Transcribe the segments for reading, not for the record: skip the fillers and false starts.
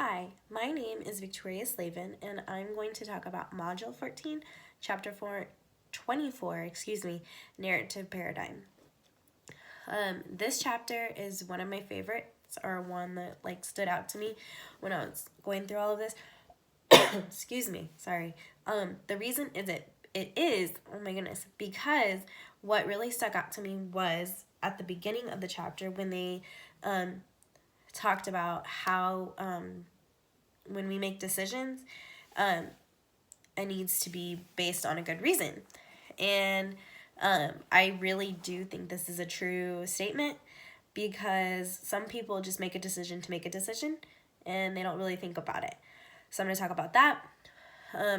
Hi, my name is Victoria Slavin, and I'm going to talk about Module 14, Chapter 24, Narrative Paradigm. This chapter is one of my favorites, or one that stood out to me when I was going through all of this. Sorry. The reason is it is, oh my goodness, because what really stuck out to me was at the beginning of the chapter when they talked about how when we make decisions, it needs to be based on a good reason. And I really do think this is a true statement because some people just make a decision to make a decision and they don't really think about it. So I'm going to talk about that,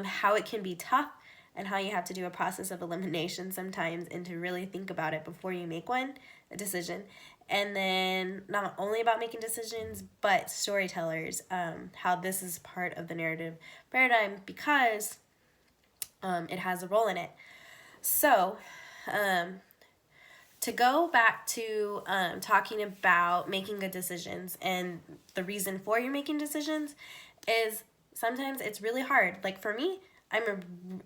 how it can be tough, and how you have to do a process of elimination sometimes and to really think about it before you make a decision. And then not only about making decisions, but storytellers, how this is part of the narrative paradigm because it has a role in it. So to go back to talking about making good decisions and the reason for you making decisions is sometimes it's really hard. Like for me,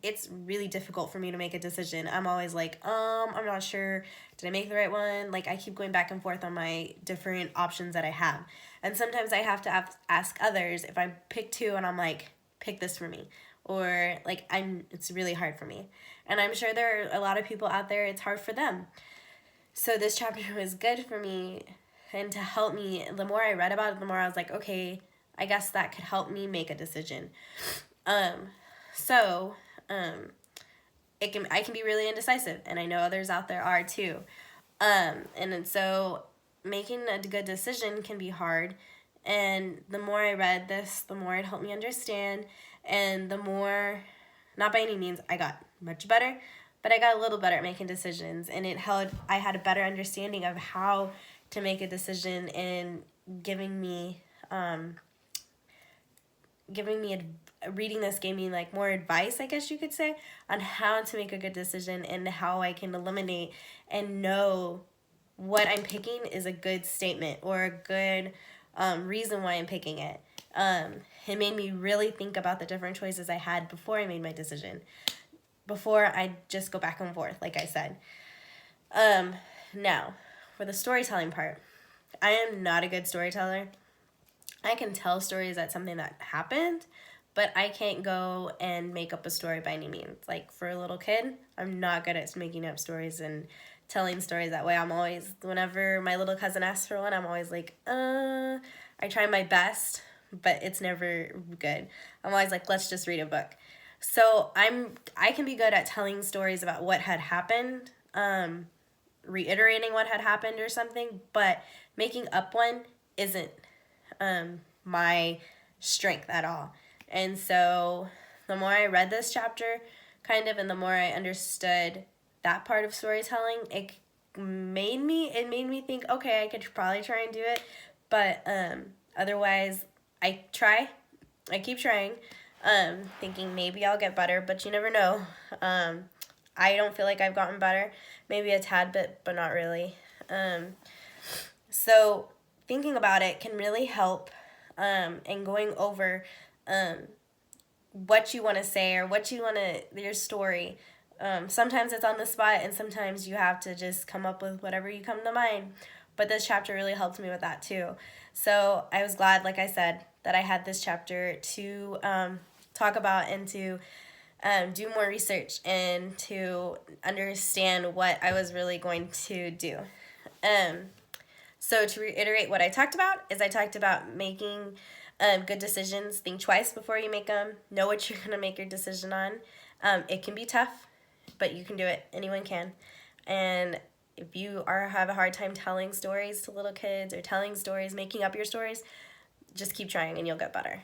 it's really difficult for me to make a decision. I'm always like, I'm not sure. Did I make the right one? Like I keep going back and forth on my different options that I have. And sometimes I have to ask others if I pick two and I'm like, pick this for me. Or it's really hard for me. And I'm sure there are a lot of people out there, it's hard for them. So this chapter was good for me and to help me. The more I read about it, the more I was like, okay, I guess that could help me make a decision. I can be really indecisive, and I know others out there are too. And so making a good decision can be hard. And the more I read this, the more it helped me understand, and the more, not by any means I got much better, but I got a little better at making decisions, and I had a better understanding of how to make a decision and giving me reading this gave me more advice, I guess you could say, on how to make a good decision and how I can eliminate and know what I'm picking is a good statement or a good reason why I'm picking it. It made me really think about the different choices I had before I made my decision, before I just go back and forth, like I said. Now, for the storytelling part, I am not a good storyteller. I can tell stories at something that happened, but I can't go and make up a story by any means. Like for a little kid, I'm not good at making up stories and telling stories that way. I'm always, whenever my little cousin asks for one, I'm always like, I try my best, but it's never good. I'm always like, let's just read a book. So I can be good at telling stories about what had happened, reiterating what had happened or something, but making up one isn't my strength at all. And so the more I read this chapter and the more I understood that part of storytelling, it made me think, okay, I could probably try and do it, but otherwise I keep trying, thinking maybe I'll get better, but you never know. I don't feel like I've gotten better, maybe a tad bit, but not really. So thinking about it can really help, and going over what you want to say or your story. Sometimes it's on the spot and sometimes you have to just come up with whatever you come to mind. But this chapter really helped me with that too. So I was glad, like I said, that I had this chapter to talk about and to do more research and to understand what I was really going to do. So to reiterate what I talked about making good decisions. Think twice before you make them. Know what you're going to make your decision on. It can be tough, but you can do it. Anyone can. And if you have a hard time telling stories to little kids or telling stories, making up your stories, just keep trying and you'll get better.